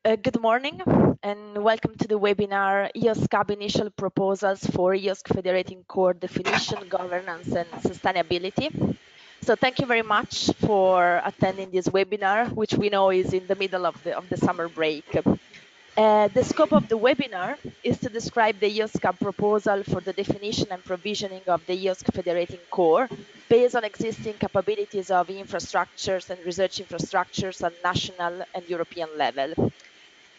Good morning and welcome to the webinar EOSC-hub Initial Proposals for EOSC Federating Core Definition, Governance and Sustainability. So thank you very much for attending this webinar, which we know is in the middle of the summer break. The scope of the webinar is to describe the EOSC-hub proposal for the definition and provisioning of the EOSC Federating Core based on existing capabilities of infrastructures and research infrastructures at national and European level.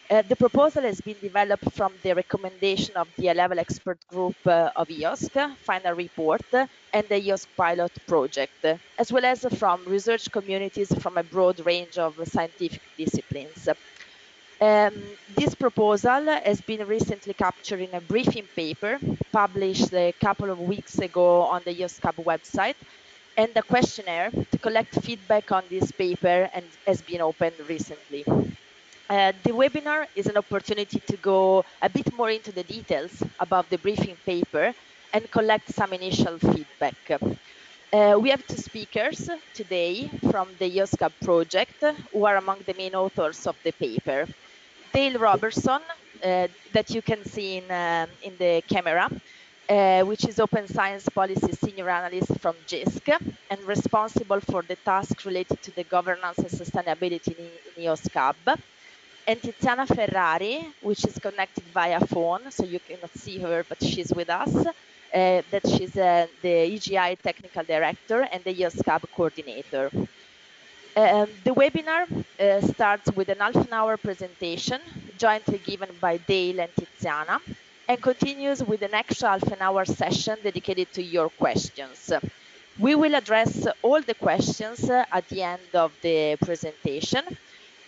The proposal has been developed from the recommendation of the level expert group of EOSC, final report, and the EOSCpilot project, as well as from research communities from a broad range of scientific disciplines. This proposal has been recently captured in a briefing paper published a couple of weeks ago on the EOSC-hub website, and a questionnaire to collect feedback on this paper and has been opened recently. The webinar is an opportunity to go a bit more into the details about the briefing paper and collect some initial feedback. We have two speakers today from the EOSC-hub project who are among the main authors of the paper. Dale Robertson, that you can see in the camera, which is Open Science Policy Senior Analyst from JISC and responsible for the tasks related to the governance and sustainability in EOSC-hub. And Tiziana Ferrari, which is connected via phone, so you cannot see her, but she's with us. That she's the EGI Technical Director and the EOSC-hub Coordinator. The webinar starts with an half-an-hour presentation jointly given by Dale and Tiziana and continues with an extra half-an-hour session dedicated to your questions. We will address all the questions at the end of the presentation.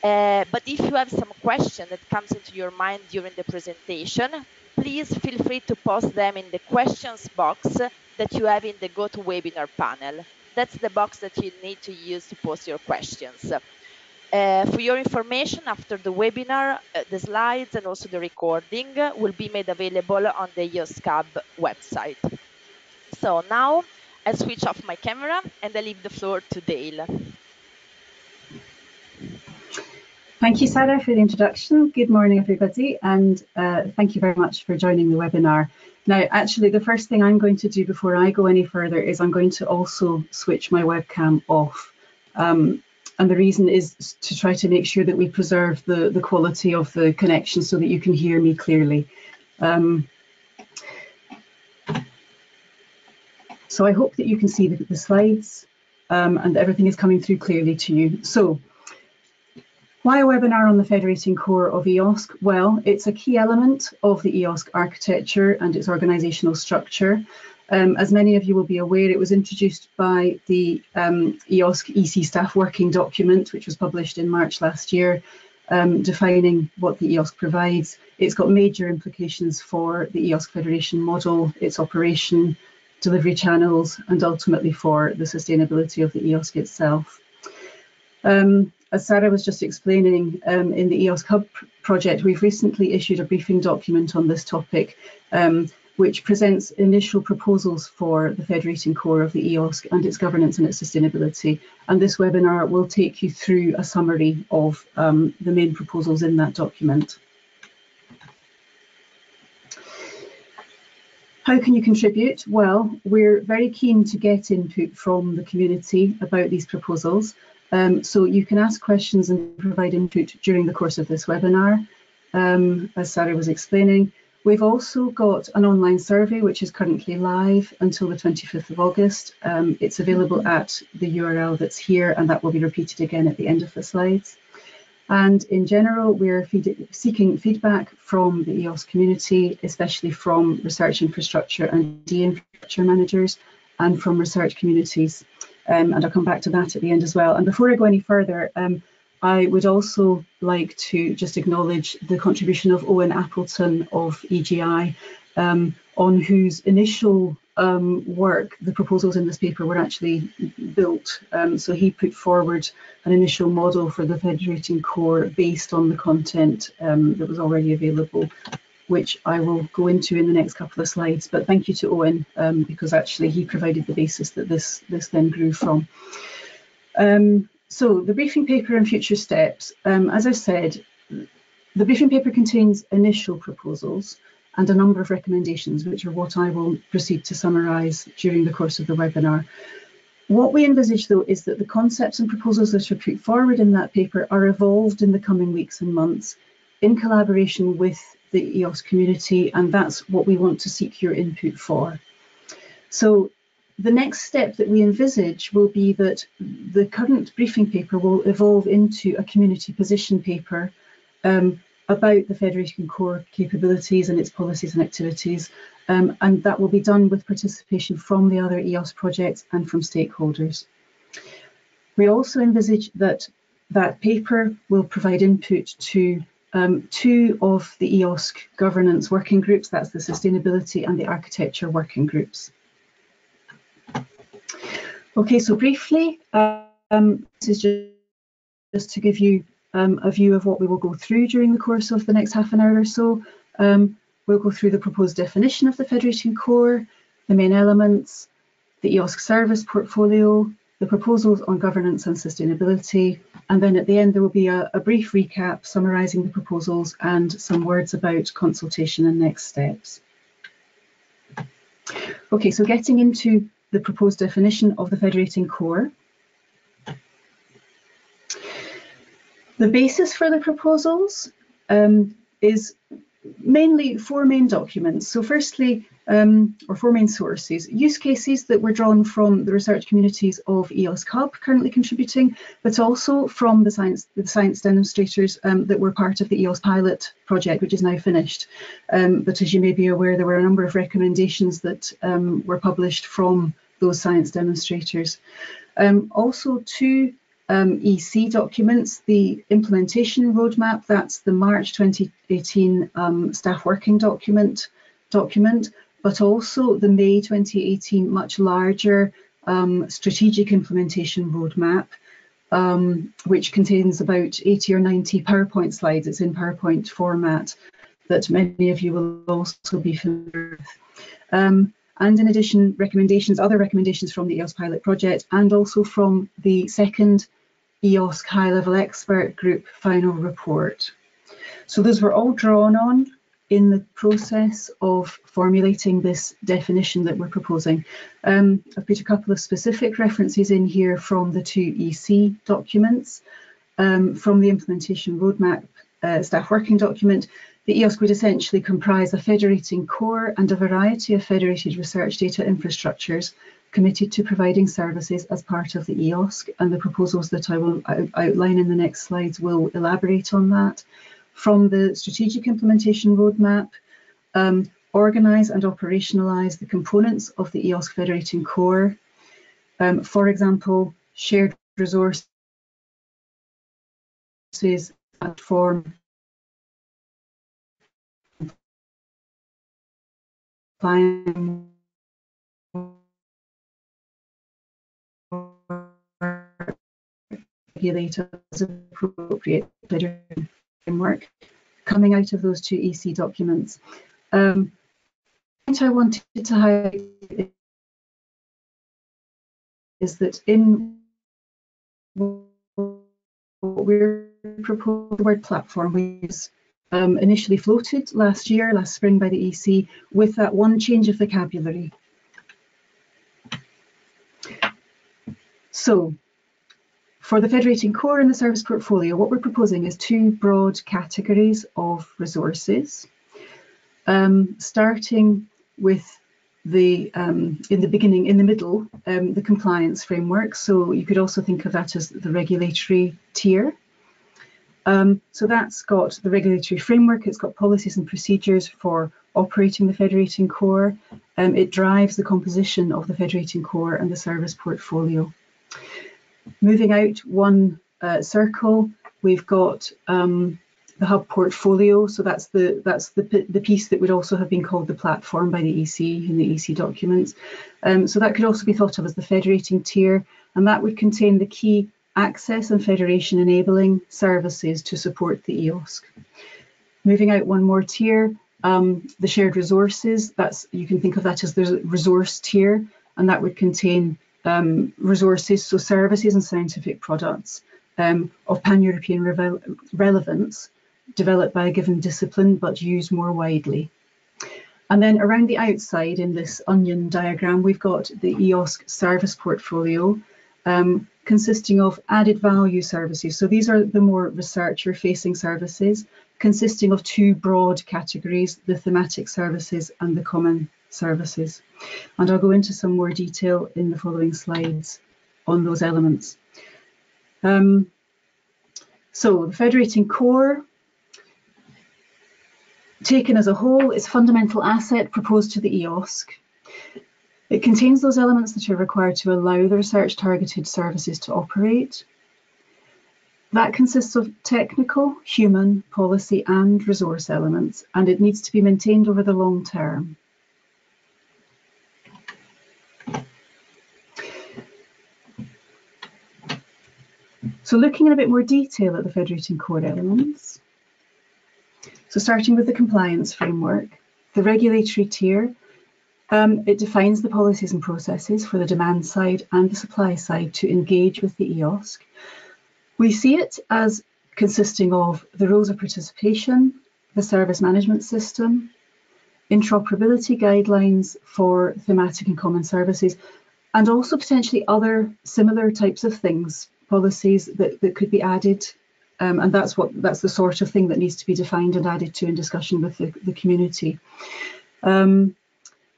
But if you have some question that comes into your mind during the presentation, please feel free to post them in the questions box that you have in the GoToWebinar panel. That's the box that you need to use to post your questions. For your information, after the webinar, the slides and also the recording will be made available on the EOSC-hub website. So now I switch off my camera and I leave the floor to Dale. Thank you, Sarah, for the introduction. Good morning, everybody, and thank you very much for joining the webinar. Now, actually, the first thing I'm going to do before I go any further is I'm going to also switch my webcam off. And the reason is to try to make sure that we preserve the quality of the connection so that you can hear me clearly. So I hope that you can see the slides and everything is coming through clearly to you. So, why a webinar on the Federating Core of EOSC? Well, it's a key element of the EOSC architecture and its organisational structure. As many of you will be aware, it was introduced by the EOSC EC staff working document, which was published in March last year, defining what the EOSC provides. It's got major implications for the EOSC Federation model, its operation, delivery channels, and ultimately for the sustainability of the EOSC itself. As Sarah was just explaining, in the EOSC-hub project, we've recently issued a briefing document on this topic, which presents initial proposals for the Federating Core of the EOSC and its governance and its sustainability. And this webinar will take you through a summary of the main proposals in that document. How can you contribute? Well, we're very keen to get input from the community about these proposals. So you can ask questions and provide input during the course of this webinar, as Sarah was explaining. We've also got an online survey which is currently live until the 25th of August. It's available at the URL that's here, and that will be repeated again at the end of the slides. And in general, we're seeking feedback from the EOSC community, especially from research infrastructure and de-infrastructure managers and from research communities. And I'll come back to that at the end as well. And before I go any further, I would also like to just acknowledge the contribution of Owen Appleton of EGI, on whose initial work the proposals in this paper were actually built. So he put forward an initial model for the Federating Core based on the content that was already available, which I will go into in the next couple of slides. But thank you to Owen, because actually he provided the basis that this then grew from. So the briefing paper and future steps, as I said, The briefing paper contains initial proposals and a number of recommendations, which are what I will proceed to summarise during the course of the webinar. What we envisage, though, is that the concepts and proposals that are put forward in that paper are evolved in the coming weeks and months in collaboration with the EOSC community, and that's what we want to seek your input for. So the next step that we envisage will be that the current briefing paper will evolve into a community position paper about the Federating Core capabilities and its policies and activities, and that will be done with participation from the other EOSC projects and from stakeholders. We also envisage that that paper will provide input to two of the EOSC governance working groups, that's the sustainability and the architecture working groups. Okay, so briefly, this is just to give you a view of what we will go through during the course of the next half an hour or so. We'll go through the proposed definition of the Federating Core, the main elements, the EOSC service portfolio, the proposals on governance and sustainability, and then at the end there will be a brief recap summarising the proposals and some words about consultation and next steps. Okay, so getting into the proposed definition of the Federating Core. The basis for the proposals is mainly four main documents. So firstly, or four main sources, use cases that were drawn from the research communities of EOSC-hub currently contributing, but also from the science demonstrators that were part of the EOSCpilot project, which is now finished. But as you may be aware, there were a number of recommendations that were published from those science demonstrators. Also two EC documents, the implementation roadmap, that's the March 2018 staff working document, but also the May 2018 much larger strategic implementation roadmap, which contains about 80 or 90 PowerPoint slides. It's in PowerPoint format that many of you will also be familiar with. And in addition, other recommendations from the EOSCpilot project and also from the second EOSC high-level expert group final report. So those were all drawn on in the process of formulating this definition that we're proposing. I've put a couple of specific references in here from the two EC documents. From the implementation roadmap staff working document, the EOSC would essentially comprise a federating core and a variety of federated research data infrastructures committed to providing services as part of the EOSC, and the proposals that I will outline in the next slides will elaborate on that. From the strategic implementation roadmap, organise and operationalise the components of the EOSC Federating Core. For example, shared resources that form regulators appropriate framework coming out of those two EC documents. The point I wanted to highlight is that in what we're proposing, the word platform was initially floated last spring by the EC, with that one change of vocabulary. So, for the Federating Core and the service portfolio, what we're proposing is two broad categories of resources, starting with the, in the middle, the compliance framework. So you could also think of that as the regulatory tier. So that's got the regulatory framework, it's got policies and procedures for operating the Federating Core. It drives the composition of the Federating Core and the service portfolio. Moving out one circle, we've got the hub portfolio. So that's the piece that would also have been called the platform by the EC in the EC documents. So that could also be thought of as the federating tier, and that would contain the key access and federation enabling services to support the EOSC. Moving out one more tier, the shared resources, you can think of that as the resource tier, and that would contain resources, so services and scientific products of pan-European relevance developed by a given discipline but used more widely. And then around the outside in this onion diagram, we've got the EOSC service portfolio, consisting of added value services. So these are the more researcher-facing services, consisting of two broad categories, the thematic services and the common services. And I'll go into some more detail in the following slides on those elements. So the Federating Core, taken as a whole, is a fundamental asset proposed to the EOSC. It contains those elements that are required to allow the research-targeted services to operate. That consists of technical, human, policy and resource elements, and it needs to be maintained over the long term. So looking in a bit more detail at the Federating Core elements. So starting with the compliance framework, the regulatory tier, it defines the policies and processes for the demand side and the supply side to engage with the EOSC. We see it as consisting of the rules of participation, the service management system, interoperability guidelines for thematic and common services, and also potentially other similar types of things, policies that could be added. And that's the sort of thing that needs to be defined and added to in discussion with the community.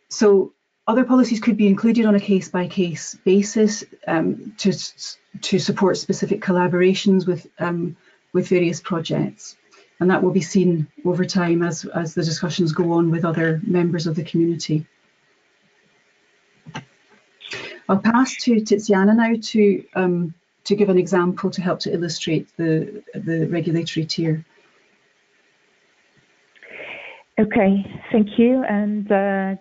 So other policies could be included on a case-by-case basis to support specific collaborations with various projects. And that will be seen over time as the discussions go on with other members of the community. I'll pass to Tiziana now to give an example to help to illustrate the regulatory tier. Okay, thank you, and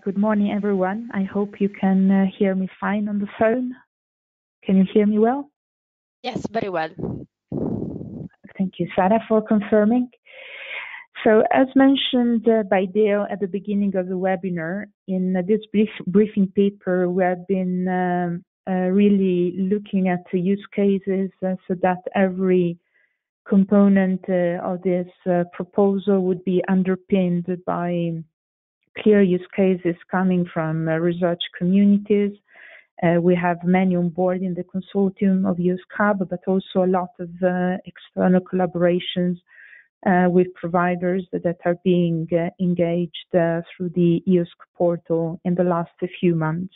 good morning, everyone. I hope you can hear me fine on the phone. Can you hear me well? Yes, very well. Thank you, Sarah, for confirming. So, as mentioned by Dale at the beginning of the webinar, in this briefing paper, we have been really looking at the use cases so that every component of this proposal would be underpinned by clear use cases coming from research communities. We have many on board in the consortium of EOSC-hub, but also a lot of external collaborations with providers that are being engaged through the EOSC portal in the last few months.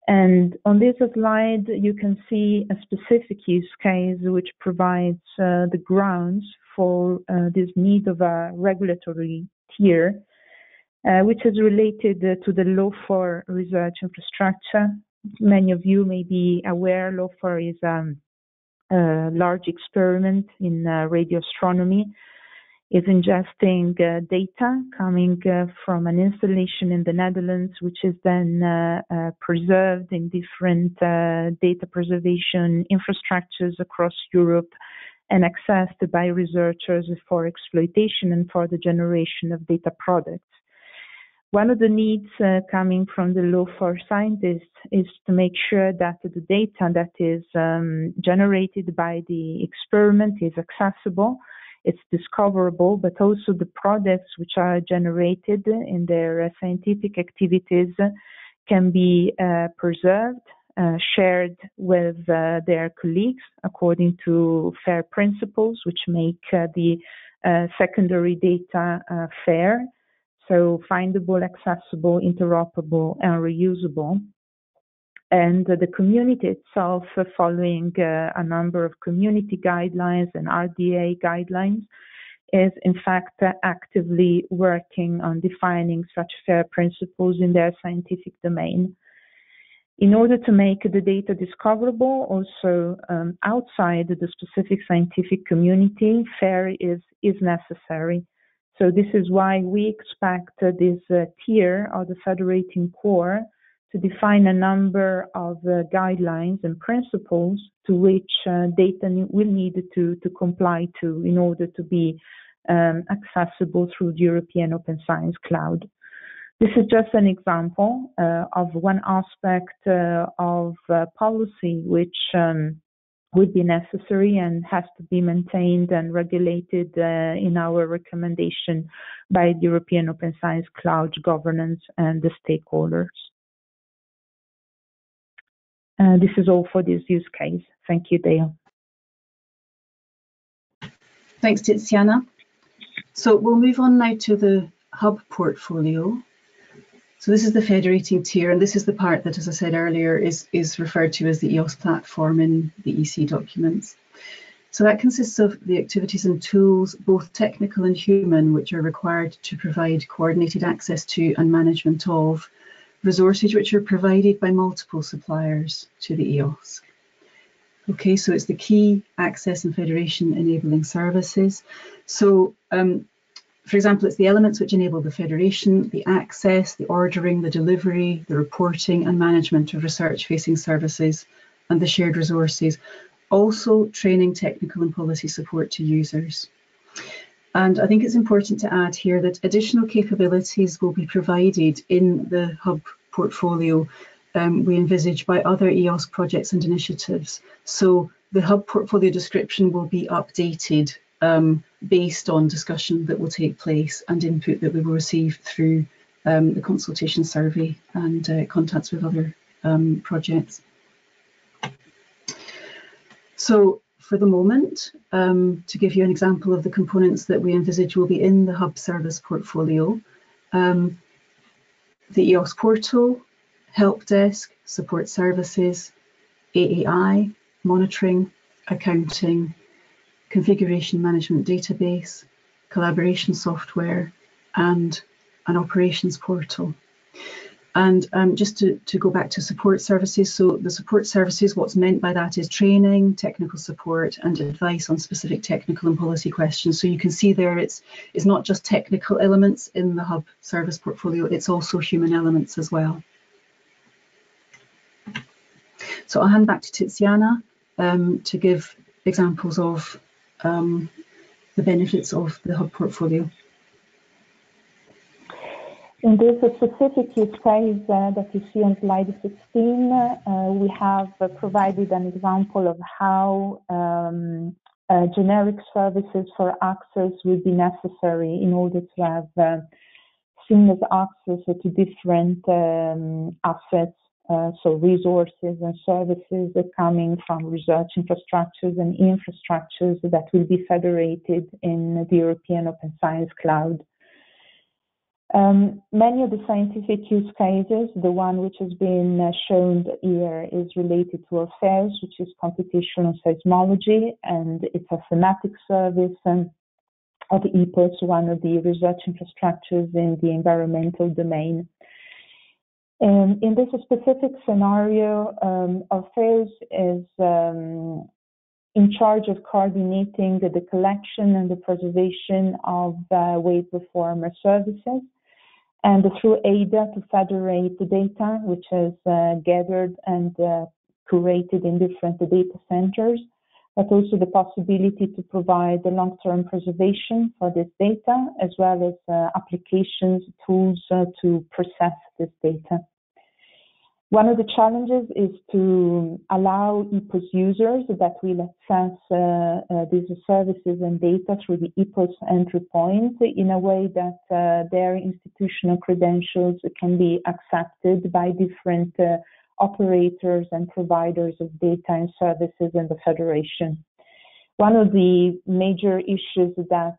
And on this slide, you can see a specific use case which provides the grounds for this need of a regulatory tier, which is related to the LOFAR research infrastructure. Many of you may be aware LOFAR is a large experiment in radio astronomy. Is ingesting data coming from an installation in the Netherlands, which is then preserved in different data preservation infrastructures across Europe and accessed by researchers for exploitation and for the generation of data products. One of the needs coming from the LOFAR scientists is to make sure that the data that is generated by the experiment is accessible, it's discoverable, but also the products which are generated in their scientific activities can be preserved, shared with their colleagues according to fair principles, which make the secondary data fair, so findable, accessible, interoperable, and reusable. And the community itself, following a number of community guidelines and RDA guidelines, is in fact actively working on defining such fair principles in their scientific domain. In order to make the data discoverable, also outside the specific scientific community, FAIR is necessary. So this is why we expect this tier of the Federating Core to define a number of guidelines and principles to which data will need to comply to in order to be accessible through the European Open Science Cloud. This is just an example of one aspect of policy which would be necessary and has to be maintained and regulated in our recommendation by the European Open Science Cloud governance and the stakeholders. This is all for this use case. Thank you, Dale. Thanks, Tiziana. So we'll move on now to the hub portfolio. So this is the federating tier, and this is the part that, as I said earlier, is referred to as the EOS platform in the EC documents. So that consists of the activities and tools, both technical and human, which are required to provide coordinated access to and management of resources which are provided by multiple suppliers to the EOSC. Okay, so it's the key access and federation enabling services. So, for example, it's the elements which enable the federation, the access, the ordering, the delivery, the reporting and management of research-facing services and the shared resources. Also training, technical and policy support to users. And I think it's important to add here that additional capabilities will be provided in the hub portfolio we envisage by other EOSC projects and initiatives. So the hub portfolio description will be updated based on discussion that will take place and input that we will receive through the consultation survey and contacts with other projects. So for the moment, to give you an example of the components that we envisage will be in the hub service portfolio, the EOSC portal, help desk, support services, AAI, monitoring, accounting, configuration management database, collaboration software, and an operations portal. And just to go back to support services, so the support services, what's meant by that is training, technical support, and advice on specific technical and policy questions. So you can see there it's not just technical elements in the hub service portfolio, it's also human elements as well. So I'll hand back to Tiziana to give examples of the benefits of the hub portfolio. In this specific use case that you see on slide 16, we have provided an example of how generic services for access will be necessary in order to have seamless access to different assets, so resources and services that coming from research infrastructures and infrastructures that will be federated in the European Open Science Cloud. Many of the scientific use cases, the one which has been shown here is related to affairs, which is computational seismology, and it's a thematic service of EPOS, one of the research infrastructures in the environmental domain. In this specific scenario, affairs is in charge of coordinating the collection and the preservation of wave performer services, and through ADA to federate the data, which is gathered and curated in different data centers, but also the possibility to provide the long-term preservation for this data, as well as applications, tools to process this data. One of the challenges is to allow EPOS users that will access these services and data through the EPOS entry point in a way that their institutional credentials can be accepted by different operators and providers of data and services in the Federation. One of the major issues that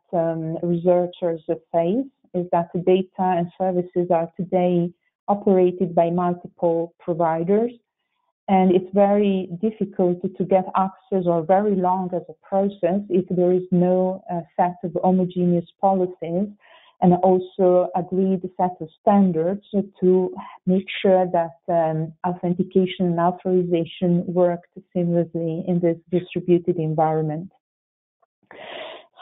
researchers face is that the data and services are today operated by multiple providers, and it's very difficult to get access, or very long as a process, if there is no set of homogeneous policies and also agreed set of standards to make sure that authentication and authorization work seamlessly in this distributed environment.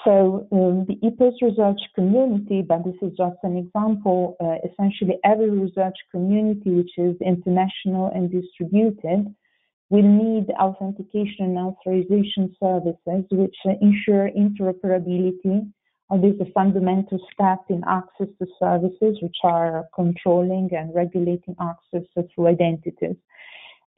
So the EPOS research community, but this is just an example, essentially every research community which is international and distributed will need authentication and authorization services which ensure interoperability. This is a fundamental step in access to services which are controlling and regulating access through identities.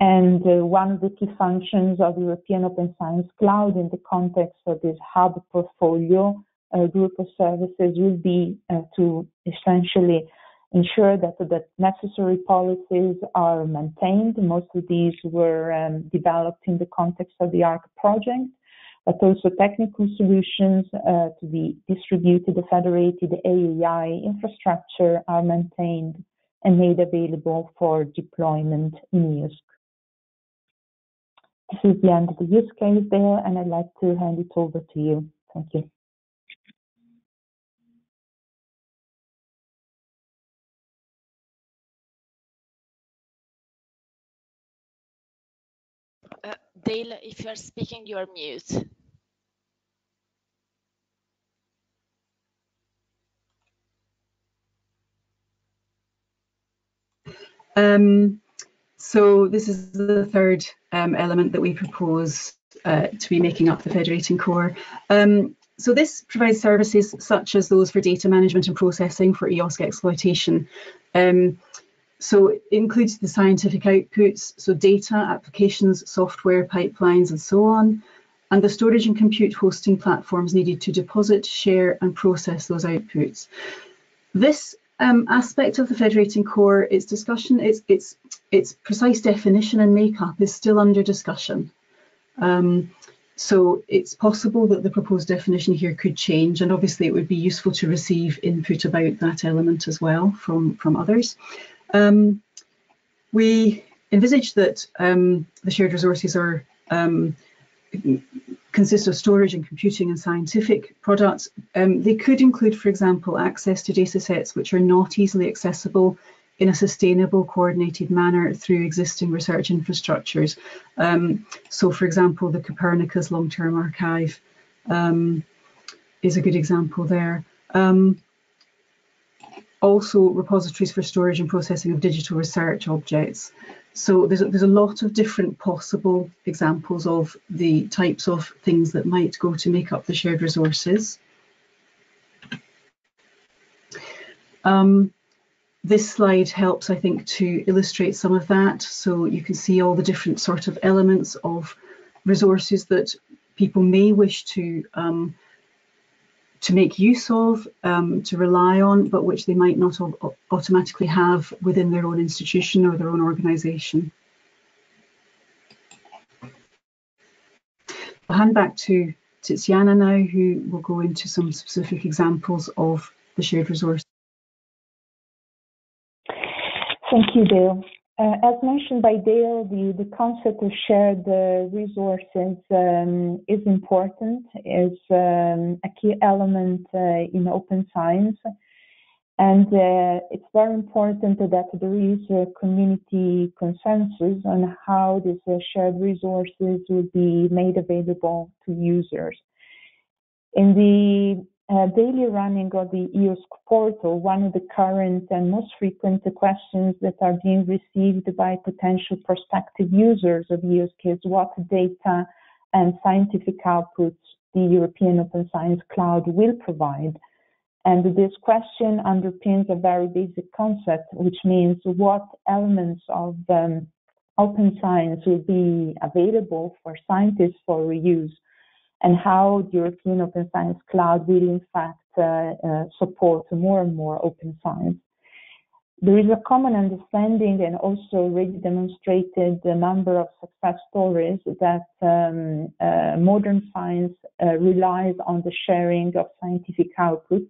And one of the key functions of the European Open Science Cloud in the context of this hub portfolio group of services will be to essentially ensure that the necessary policies are maintained. Most of these were developed in the context of the ARC project, but also technical solutions to the distributed, federated AAI infrastructure are maintained and made available for deployment in EOSC. This is the end of the use case there, and I'd like to hand it over to you. Thank you. Dale, if you're speaking, you're mute. So this is the third element that we propose to be making up the Federating Core. So this provides services such as those for data management and processing for EOSC exploitation. So it includes the scientific outputs, so data, applications, software, pipelines, and so on, and the storage and compute hosting platforms needed to deposit, share, and process those outputs. This aspect of the Federating Core, its discussion, its precise definition and makeup is still under discussion. So it's possible that the proposed definition here could change, and obviously it would be useful to receive input about that element as well from others. We envisage that the shared resources are consist of storage and computing and scientific products. They could include, for example, access to data sets which are not easily accessible in a sustainable, coordinated manner through existing research infrastructures. So, for example, the Copernicus Long-Term Archive is a good example there. Also, repositories for storage and processing of digital research objects. So there's a lot of different possible examples of the types of things that might go to make up the shared resources. This slide helps, I think, to illustrate some of that. So you can see all the different sort of elements of resources that people may wish to make use of, to rely on, but which they might not automatically have within their own institution or their own organisation. I'll hand back to Tiziana now, who will go into some specific examples of the shared resource. Thank you, Dale. As mentioned by Dale, the concept of shared resources is important, is a key element in open science. And it's very important that there is a community consensus on how these shared resources will be made available to users. In the daily running of the EOSC portal, one of the current and most frequent questions that are being received by potential prospective users of EOSC is what data and scientific outputs the European Open Science Cloud will provide. And this question underpins a very basic concept, which means what elements of open science will be available for scientists for reuse, and how the European Open Science Cloud will in fact support more and more open science. There is a common understanding and also already demonstrated a number of success stories that modern science relies on the sharing of scientific outputs.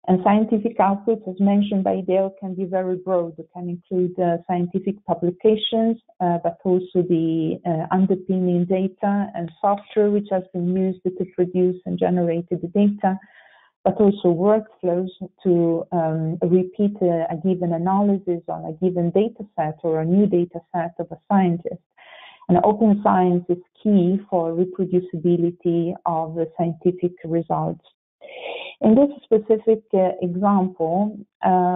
And scientific outputs, as mentioned by Dale, can be very broad. It can include scientific publications, but also the underpinning data and software which has been used to produce and generate the data, but also workflows to repeat a given analysis on a given data set or a new data set of a scientist. And open science is key for reproducibility of the scientific results. In this specific example,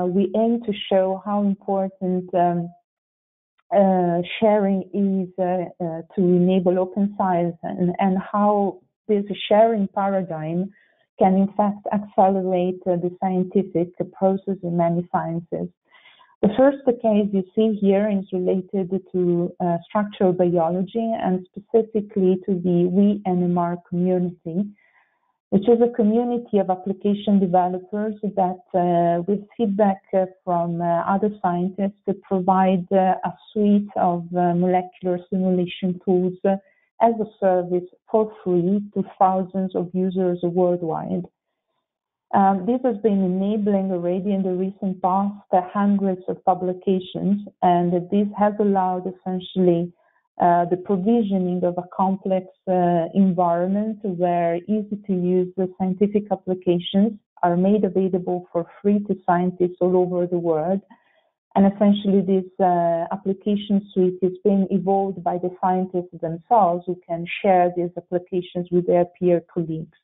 we aim to show how important sharing is to enable open science, and how this sharing paradigm can in fact accelerate the scientific process in many sciences. The first case you see here is related to structural biology and specifically to the WeNMR community, which is a community of application developers that, with feedback from other scientists, provide a suite of molecular simulation tools as a service for free to thousands of users worldwide. This has been enabling already in the recent past hundreds of publications, and this has allowed essentially the provisioning of a complex environment where easy-to-use scientific applications are made available for free to scientists all over the world. And essentially this application suite is being evolved by the scientists themselves who can share these applications with their peer colleagues.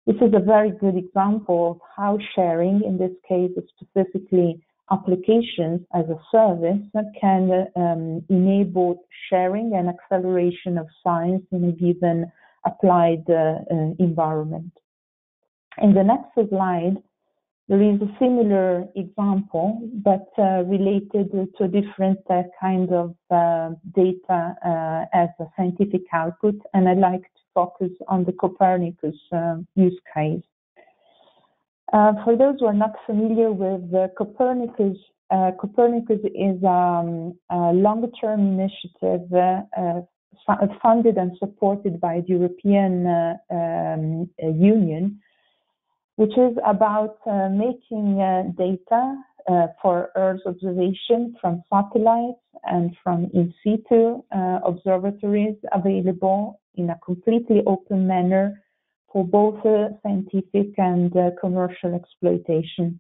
This is a very good example of how sharing, in this case specifically applications as a service, can enable sharing and acceleration of science in a given applied environment. In the next slide, there is a similar example, but related to a different kind of data as a scientific output, and I'd like to focus on the Copernicus use case. For those who are not familiar with Copernicus, Copernicus is a long-term initiative funded and supported by the European Union, which is about making data for Earth observation from satellites and from in situ observatories available in a completely open manner for both scientific and commercial exploitation.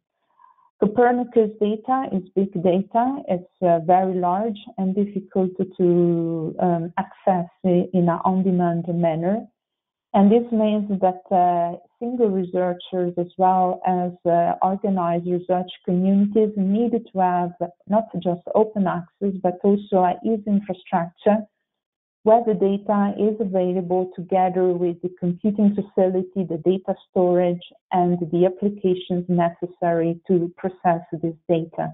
Copernicus data is big data. It's very large and difficult to access in an on-demand manner. And this means that single researchers as well as organized research communities need to have not just open access, but also a easy infrastructure where the data is available together with the computing facility, the data storage, and the applications necessary to process this data.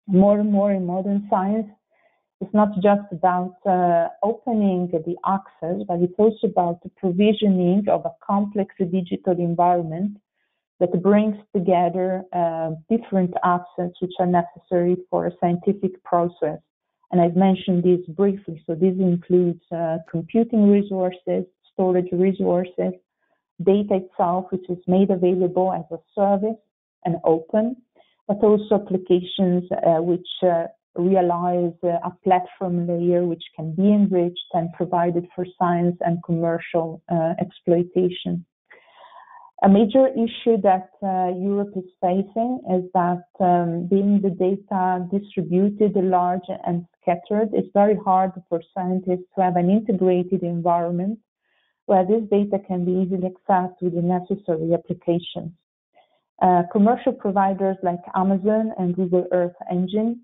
More and more in modern science, it's not just about opening the access, but it's also about the provisioning of a complex digital environment that brings together different assets which are necessary for a scientific process. And I've mentioned this briefly. So this includes computing resources, storage resources, data itself, which is made available as a service and open, but also applications which realize a platform layer which can be enriched and provided for science and commercial exploitation. A major issue that Europe is facing is that being the data distributed, large and scattered, it's very hard for scientists to have an integrated environment where this data can be easily accessed with the necessary applications. Commercial providers like Amazon and Google Earth Engine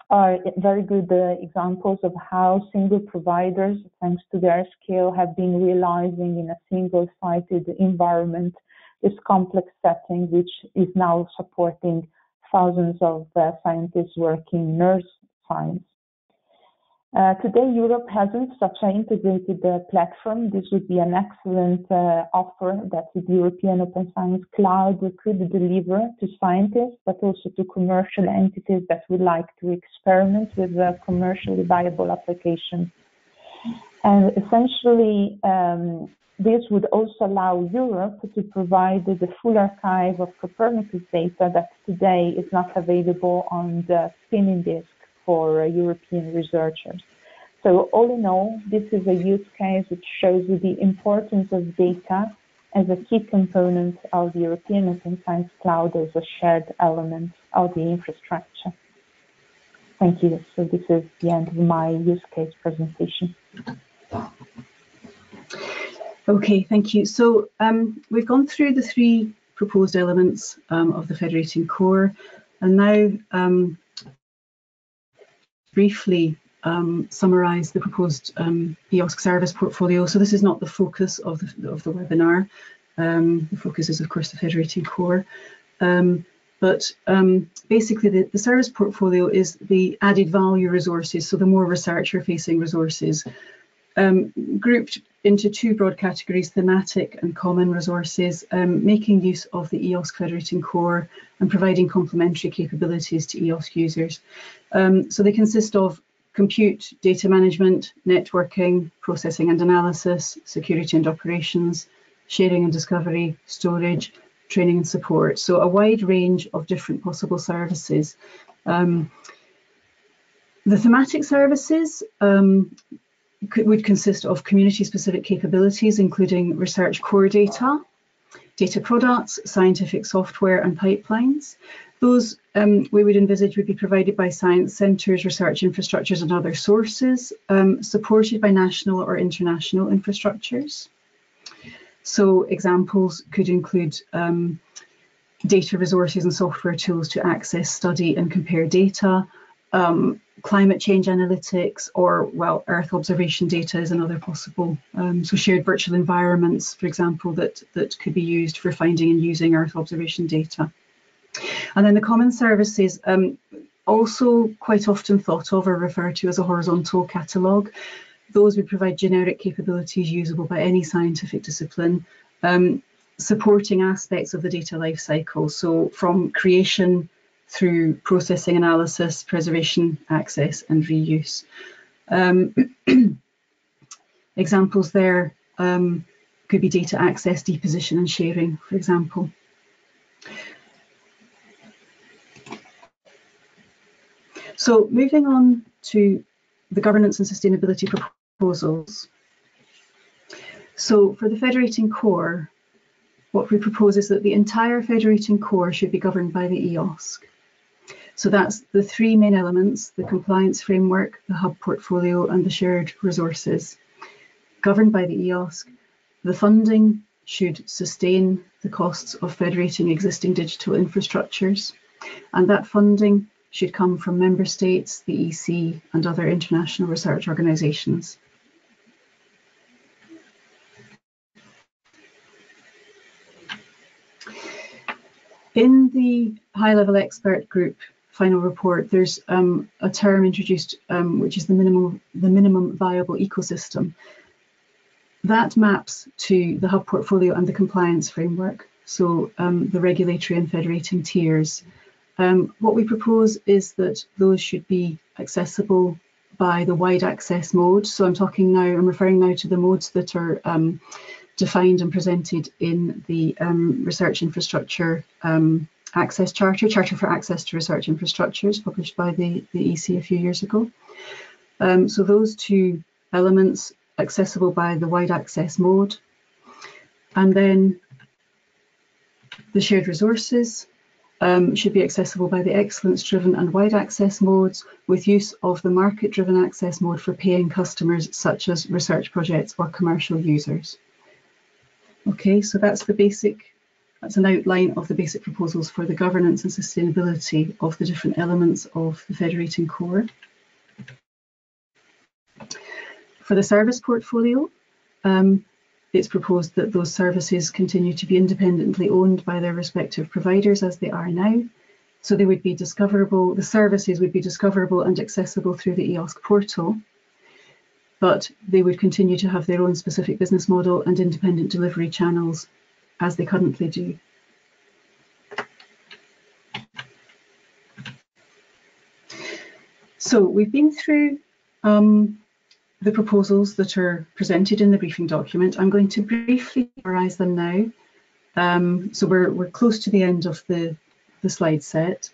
are very good examples of how single providers, thanks to their scale, have been realizing in a single-sited environment this complex setting, which is now supporting thousands of scientists working in earth science. Today, Europe hasn't such an integrated platform. This would be an excellent offer that the European Open Science Cloud could deliver to scientists, but also to commercial entities that would like to experiment with commercially viable applications. And essentially, this would also allow Europe to provide the full archive of Copernicus data that today is not available on the spinning disk for European researchers. So all in all, this is a use case which shows the importance of data as a key component of the European Open Science Cloud as a shared element of the infrastructure. Thank you. So this is the end of my use case presentation. Okay, thank you. So we've gone through the three proposed elements of the Federating Core, and now briefly summarise the proposed EOSC service portfolio. So this is not the focus of the webinar. The focus is, of course, the Federating Core. But basically the service portfolio is the added value resources, so the more researcher facing resources, grouped into two broad categories, thematic and common resources, making use of the EOSC Federating Core and providing complementary capabilities to EOSC users. So they consist of compute, data management, networking, processing and analysis, security and operations, sharing and discovery, storage, training and support. So a wide range of different possible services. The thematic services would consist of community-specific capabilities, including research core data, data products, scientific software and pipelines. Those we would envisage would be provided by science centres, research infrastructures and other sources, supported by national or international infrastructures. So examples could include data resources and software tools to access, study and compare data, climate change analytics, or, well, Earth observation data is another possible. So shared virtual environments, for example, that could be used for finding and using Earth observation data. And then the common services, also quite often thought of or referred to as a horizontal catalogue. Those would provide generic capabilities usable by any scientific discipline, supporting aspects of the data lifecycle. So from creation through processing, analysis, preservation, access and reuse. Examples there could be data access, deposition and sharing, for example. So moving on to the governance and sustainability proposals. So for the Federating Core, what we propose is that the entire Federating Core should be governed by the EOSC. So that's the three main elements: the compliance framework, the hub portfolio and the shared resources. Governed by the EOSC, the funding should sustain the costs of federating existing digital infrastructures, and that funding should come from member states, the EC and other international research organisations. In the high-level expert group final report, there's a term introduced, which is the minimum viable ecosystem. That maps to the hub portfolio and the compliance framework, so the regulatory and federating tiers. What we propose is that those should be accessible by the wide access mode. So I'm referring now to the modes that are defined and presented in the Research Infrastructure Access Charter for Access to Research Infrastructures, published by the EC a few years ago. So those two elements accessible by the wide access mode, and then the shared resources should be accessible by the excellence-driven and wide access modes, with use of the market-driven access mode for paying customers such as research projects or commercial users. Okay, so that's an outline of the basic proposals for the governance and sustainability of the different elements of the Federating Core. For the service portfolio, it's proposed that those services continue to be independently owned by their respective providers as they are now. So they would be discoverable, the services would be discoverable and accessible through the EOSC portal, but they would continue to have their own specific business model and independent delivery channels as they currently do. So we've been through the proposals that are presented in the briefing document. I'm going to briefly summarise them now. So we're close to the end of the slide set.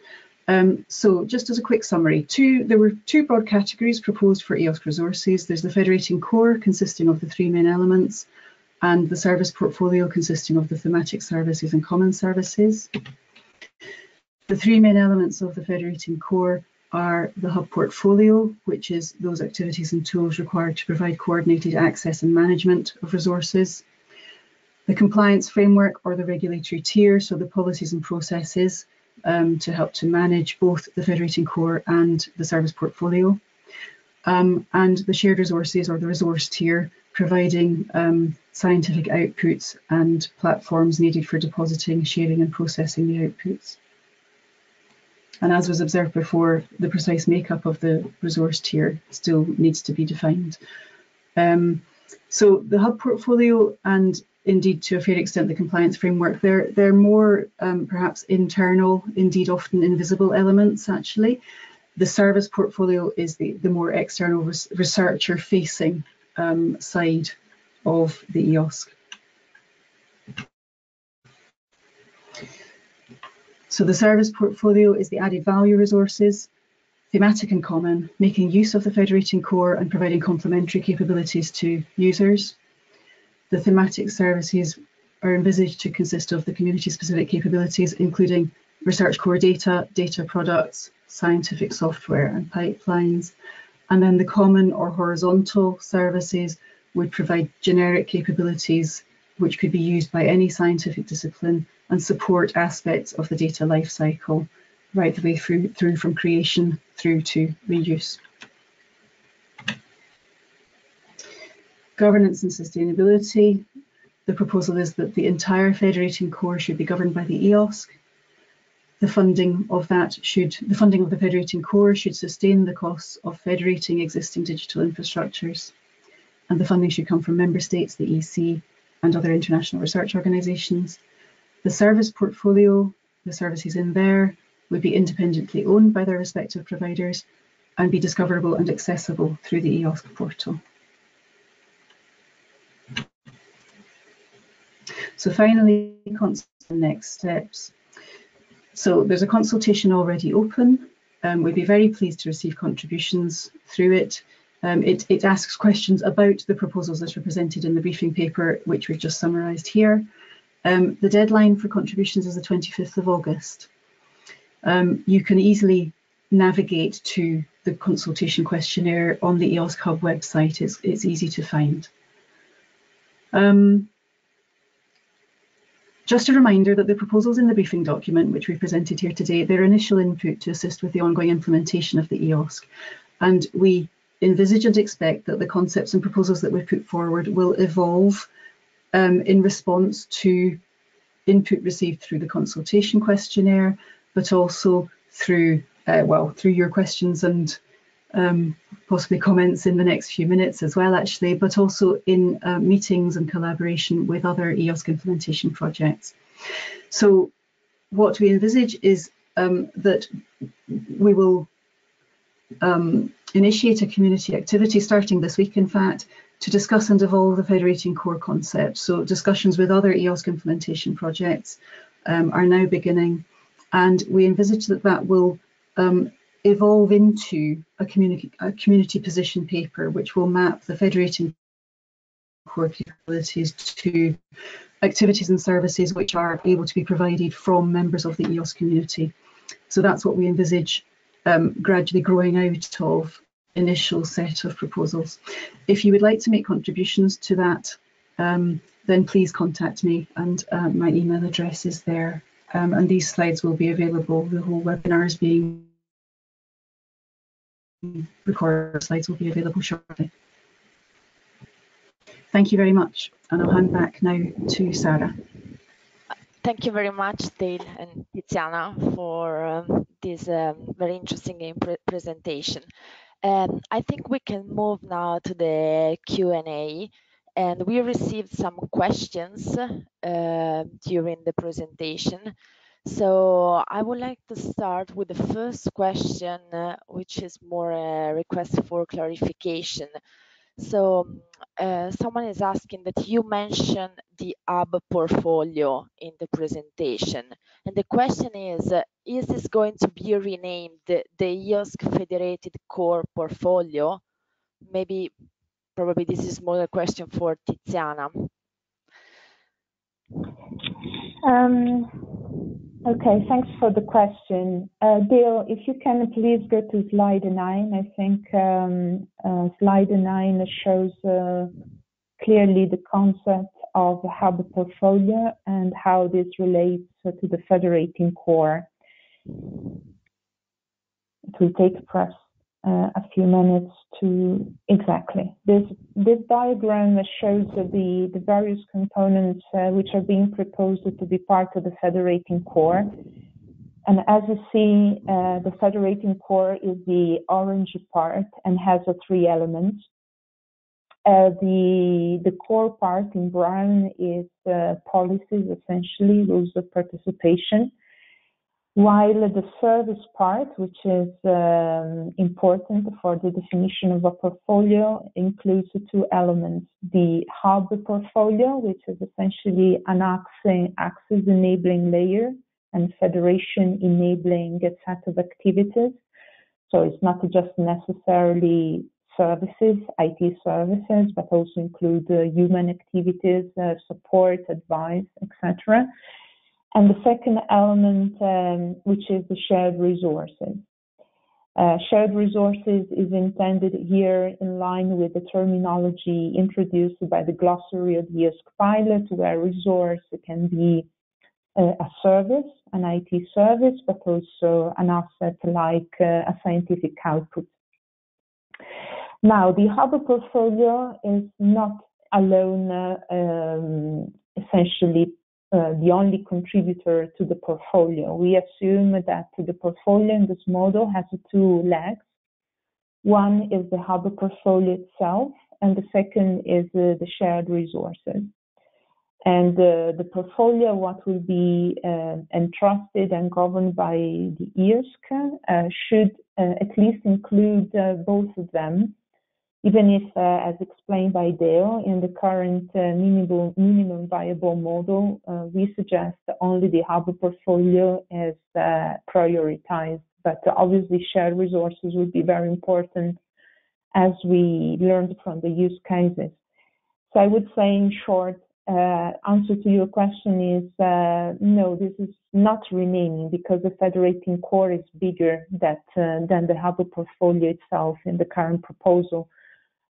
So just as a quick summary, there were two broad categories proposed for EOSC resources. There's the Federating Core, consisting of the three main elements, and the service portfolio, consisting of the thematic services and common services. The three main elements of the Federating Core are the hub portfolio, which is those activities and tools required to provide coordinated access and management of resources. The compliance framework, or the regulatory tier, so the policies and processes to help to manage both the Federating Core and the service portfolio. And the shared resources, or the resource tier, providing scientific outputs and platforms needed for depositing, sharing and processing the outputs. And as was observed before, the precise makeup of the resource tier still needs to be defined. So the hub portfolio, and indeed to a fair extent the compliance framework, they're more perhaps internal, indeed often invisible elements actually. The service portfolio is the more external researcher facing side of the EOSC. So the service portfolio is the added value resources, thematic and common, making use of the Federating Core and providing complementary capabilities to users. The thematic services are envisaged to consist of the community-specific capabilities, including research core data, data products, scientific software and pipelines. And then the common or horizontal services would provide generic capabilities which could be used by any scientific discipline and support aspects of the data lifecycle, right the way through from creation through to reuse. Governance and sustainability. The proposal is that the entire Federating Core should be governed by the EOSC. The funding of the Federating Core should sustain the costs of federating existing digital infrastructures. And the funding should come from member states, the EC, and other international research organisations. The service portfolio, the services in there, would be independently owned by their respective providers and be discoverable and accessible through the EOSC portal. So finally, next steps. So there's a consultation already open. We'd be very pleased to receive contributions through it. It asks questions about the proposals as represented in the briefing paper, which we've just summarised here. The deadline for contributions is the 25th of August. You can easily navigate to the consultation questionnaire on the EOSC-hub website. It's easy to find. Just a reminder that the proposals in the briefing document, which we presented here today, they're initial input to assist with the ongoing implementation of the EOSC. And we envisage and expect that the concepts and proposals that we've put forward will evolve in response to input received through the consultation questionnaire, but also through your questions and possibly comments in the next few minutes as well, actually, but also in meetings and collaboration with other EOSC implementation projects. So what we envisage is that we will initiate a community activity starting this week, in fact, to discuss and evolve the Federating Core concept. So discussions with other EOSC implementation projects are now beginning, and we envisage that will evolve into a community position paper, which will map the Federating Core capabilities to activities and services which are able to be provided from members of the EOSC community. So that's what we envisage gradually growing out of initial set of proposals. If you would like to make contributions to that, then please contact me, and my email address is there. And these slides will be available. The whole webinar is being recorded. Slides will be available shortly. Thank you very much, and I'll hand back now to Sarah. Thank you very much, Dale and Tiziana, for this very interesting presentation. I think we can move now to the Q&A, and we received some questions during the presentation. So I would like to start with the first question, which is more a request for clarification. So someone is asking that you mentioned the hub portfolio in the presentation. And the question is this going to be renamed the EOSC Federated Core portfolio? Probably this is more a question for Tiziana. Okay, thanks for the question. Dale, if you can please go to slide 9. I think slide 9 shows clearly the concept of the hub portfolio and how this relates to the Federating Core. It will take perhaps a few minutes to exactly. This diagram shows the various components which are being proposed to be part of the Federating Core. And as you see, the federating core is the orange part and has 3 elements. The core part in brown is policies, essentially, rules of participation, while the service part, which is important for the definition of a portfolio, includes 2 elements. The hub portfolio, which is essentially an access enabling layer and federation enabling a set of activities. So it's not just necessarily services, IT services, but also include human activities, support, advice, etc. And the second element, which is the shared resources. Shared resources is intended here in line with the terminology introduced by the glossary of the EOSCPilot, where resource can be a service, an IT service, but also an asset like a scientific output. Now, the hub portfolio is not alone, essentially, the only contributor to the portfolio. We assume that the portfolio in this model has 2 legs. One is the hub portfolio itself, and the second is the shared resources. And the portfolio, what will be entrusted and governed by the EOSC, should at least include both of them, even if, as explained by Deo, in the current minimum viable model, we suggest only the hub portfolio is prioritized. But obviously, shared resources would be very important, as we learned from the use cases. So I would say, in short, answer to your question is no, this is not remaining, because the federating core is bigger than the hub portfolio itself in the current proposal.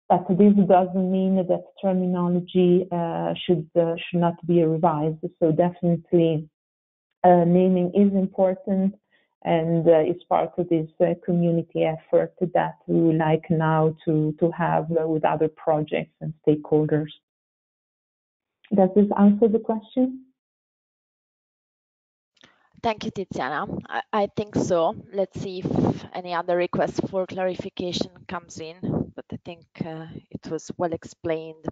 But this doesn't mean that terminology should not be revised. So definitely naming is important, and it's part of this community effort that we would like now to have with other projects and stakeholders. Does this answer the question? Thank you, Tiziana. I think so. Let's see if any other request for clarification comes in, but I think it was well explained.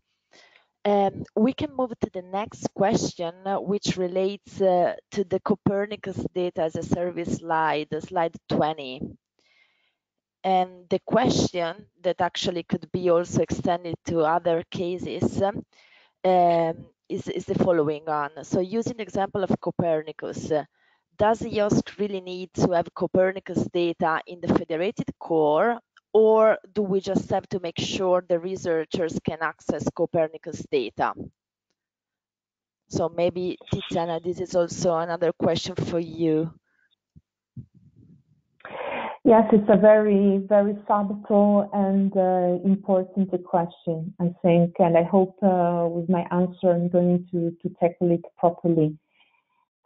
We can move to the next question, which relates to the Copernicus data as a service slide 20. And the question that actually could be also extended to other cases is the following on. So using the example of Copernicus, does EOSC really need to have Copernicus data in the federated core, or do we just have to make sure the researchers can access Copernicus data? So maybe, Tiziana, this is also another question for you. Yes, it's a very, very subtle and important question, I think, and I hope with my answer I'm going to tackle it properly.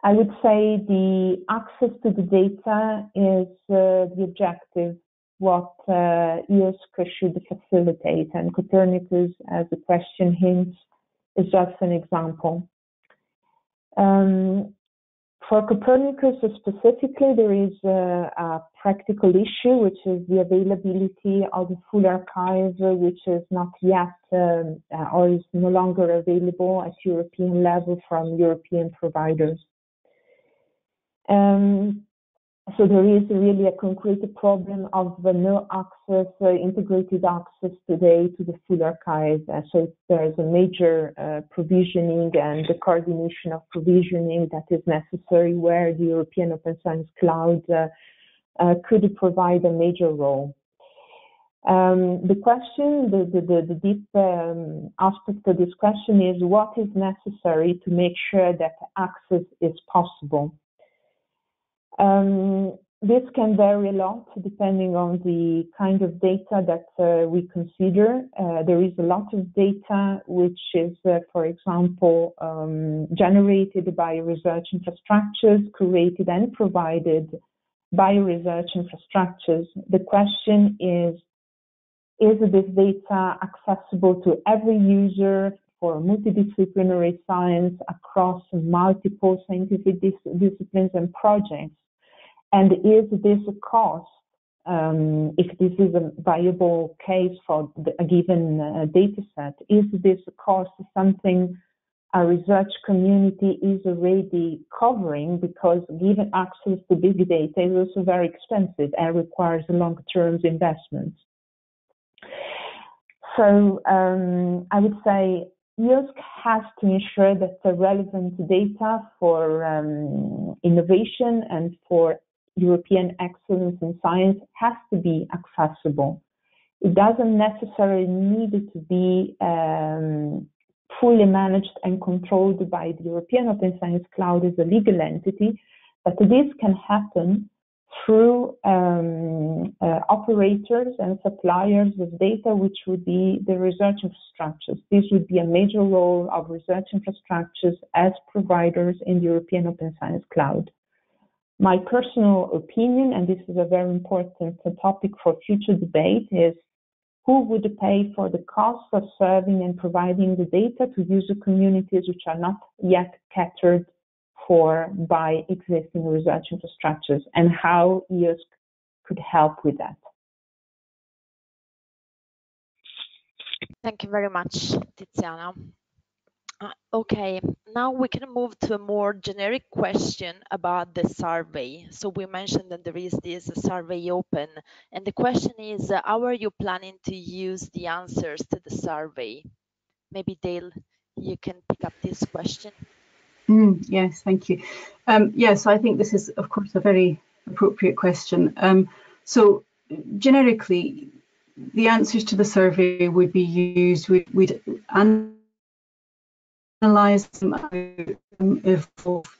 I would say the access to the data is the objective, what EOSC should facilitate, and Copernicus, as the question hints, is just an example. For Copernicus specifically, there is a practical issue, which is the availability of the full archive, which is not yet or is no longer available at European level from European providers. So there is really a concrete problem of no access, integrated access today to the full archive. So there is a major provisioning and the coordination of provisioning that is necessary, where the European Open Science Cloud could provide a major role. The question, the deep aspect of this question is what is necessary to make sure that access is possible. This can vary a lot depending on the kind of data that we consider. There is a lot of data which is, for example, generated by research infrastructures, created and provided by research infrastructures. The question is this data accessible to every user for multidisciplinary science across multiple scientific disciplines and projects? And is this a cost? If this is a viable case for a given data set, is this a cost something our research community is already covering, because given access to big data is also very expensive and requires long-term investments. So I would say EOSC has to ensure that the relevant data for innovation and for European excellence in science has to be accessible. It doesn't necessarily need to be fully managed and controlled by the European Open Science Cloud as a legal entity, but this can happen through operators and suppliers of data, which would be the research infrastructures. This would be a major role of research infrastructures as providers in the European Open Science Cloud. My personal opinion, and this is a very important topic for future debate, is who would pay for the cost of serving and providing the data to user communities which are not yet catered for by existing research infrastructures, and how EOSC could help with that. Thank you very much, Tiziana. Okay, now we can move to a more generic question about the survey. So we mentioned that there is this survey open, and the question is, how are you planning to use the answers to the survey? Maybe Dale, you can pick up this question. Yes, thank you. Yes, I think this is, of course, a very appropriate question. So generically, the answers to the survey would be used, we'd analyse them if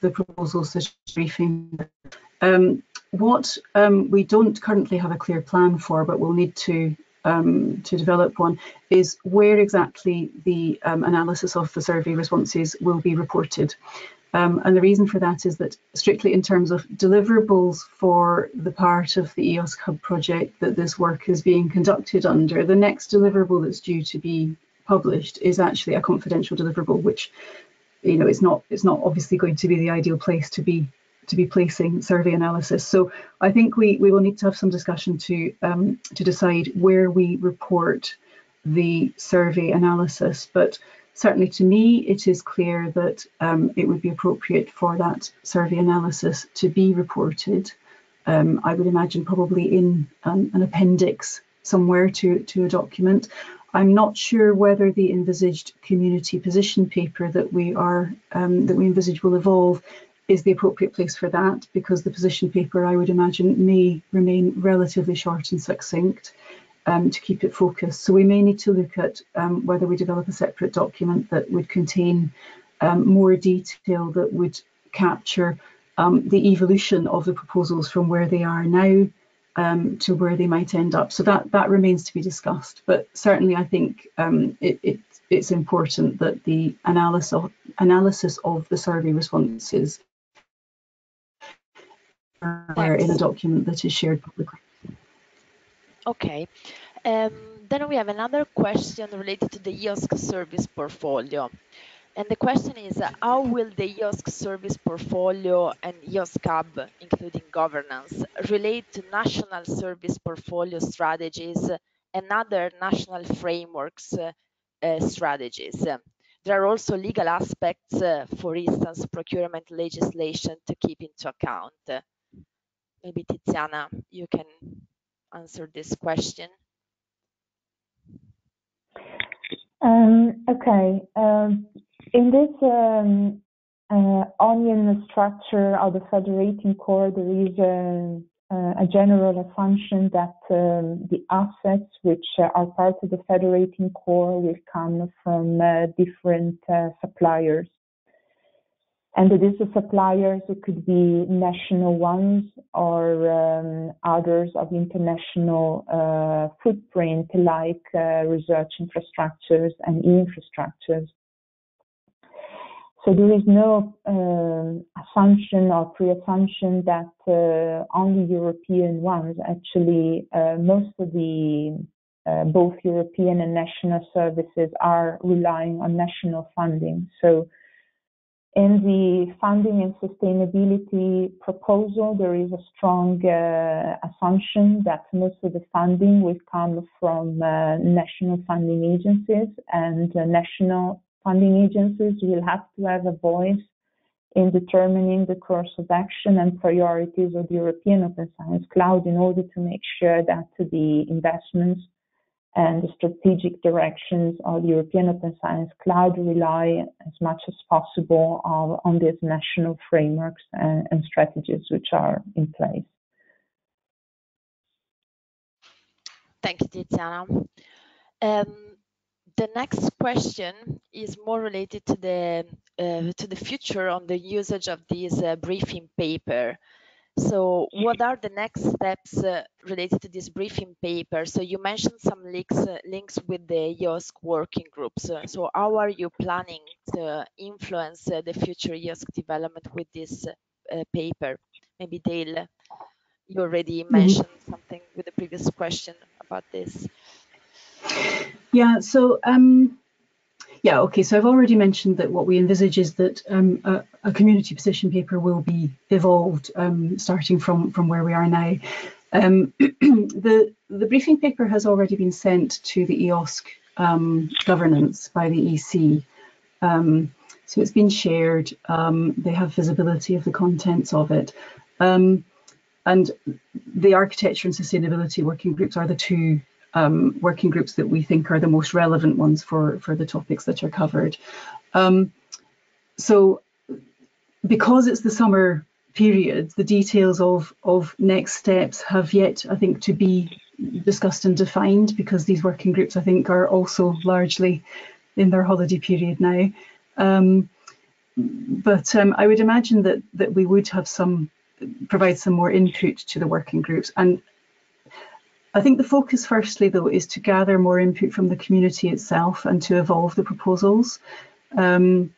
the proposals such as briefing. What we don't currently have a clear plan for, but we'll need to develop one, is where exactly the analysis of the survey responses will be reported. And the reason for that is that, strictly in terms of deliverables for the part of the EOSC-hub project that this work is being conducted under, the next deliverable that's due to be published is actually a confidential deliverable, which, you know, it's not obviously going to be the ideal place to be placing survey analysis. So I think we will need to have some discussion to decide where we report the survey analysis. But certainly to me, it is clear that it would be appropriate for that survey analysis to be reported. I would imagine probably in an appendix somewhere to a document. I'm not sure whether the envisaged community position paper that we envisage will evolve is the appropriate place for that, because the position paper, I would imagine, may remain relatively short and succinct to keep it focused. So we may need to look at whether we develop a separate document that would contain more detail that would capture the evolution of the proposals from where they are now to where they might end up. So that remains to be discussed. But certainly I think it's important that the analysis of the survey responses are in a document that is shared publicly. Okay. Then we have another question related to the EOSC service portfolio. And the question is, how will the EOSC service portfolio and EOSC-hub, including governance, relate to national service portfolio strategies and other national frameworks strategies? There are also legal aspects, for instance, procurement legislation to keep into account. Maybe Tiziana, you can answer this question. Okay. In this onion structure of the federating core, there is a general assumption that the assets which are part of the federating core will come from different suppliers. And these suppliers, it could be national ones or others of international footprint, like research infrastructures and e-infrastructures. So there is no assumption or pre-assumption that only European ones. Actually, most of the both European and national services are relying on national funding. So In the funding and sustainability proposal, there is a strong assumption that most of the funding will come from national funding agencies, and national funding agencies will have to have a voice in determining the course of action and priorities of the European Open Science Cloud in order to make sure that the investments and the strategic directions of the European Open Science Cloud rely as much as possible on these national frameworks and strategies which are in place. Thank you, Tiziana. The next question is more related to the future on the usage of this briefing paper. So what are the next steps related to this briefing paper? So you mentioned some links with the EOSC working groups. So how are you planning to influence the future EOSC development with this paper? Maybe Dale, you already mentioned something with the previous question about this. Yeah, so yeah, okay, so I've already mentioned that what we envisage is that a community position paper will be evolved starting from where we are now. The briefing paper has already been sent to the EOSC governance by the EC. So it's been shared, they have visibility of the contents of it. And the architecture and sustainability working groups are the two working groups that we think are the most relevant ones for the topics that are covered. So because it's the summer period, the details of next steps have yet, I think, to be discussed and defined, because these working groups, I think, are also largely in their holiday period now. But I would imagine that we would have provide some more input to the working groups. And I think the focus firstly, though, is to gather more input from the community itself and to evolve the proposals. And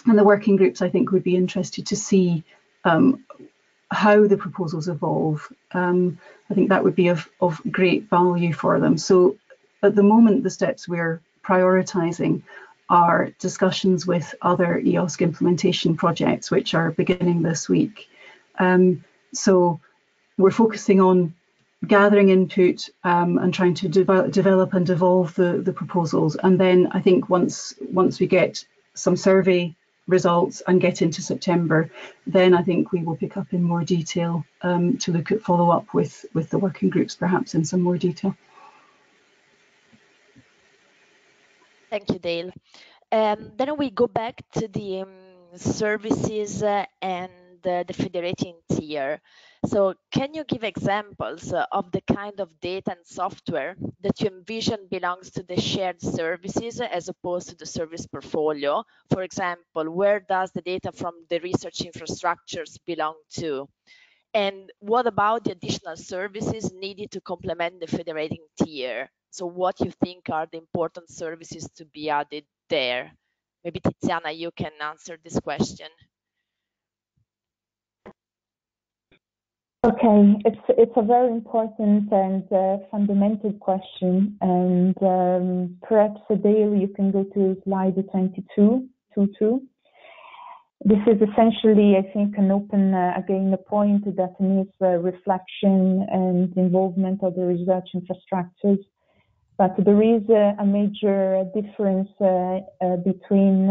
the working groups, I think, would be interested to see how the proposals evolve. I think that would be of great value for them. So at the moment, the steps we're prioritising are discussions with other EOSC implementation projects, which are beginning this week. So we're focusing on gathering input and trying to develop and evolve the proposals. And then I think once we get some survey results and get into September, then I think we will pick up in more detail to look at follow-up with the working groups, perhaps in some more detail. Thank you, Dale. Then we go back to the services and the federating tier. So can you give examples of the kind of data and software that you envision belongs to the shared services as opposed to the service portfolio? For example, where does the data from the research infrastructures belong to? And what about the additional services needed to complement the federating tier? So what you think are the important services to be added there? Maybe Tiziana, you can answer this question. Okay, it's a very important and fundamental question, and perhaps Dale, you can go to slide 22. This is essentially, I think, an open, again, a point that needs reflection and involvement of the research infrastructures. But there is a major difference between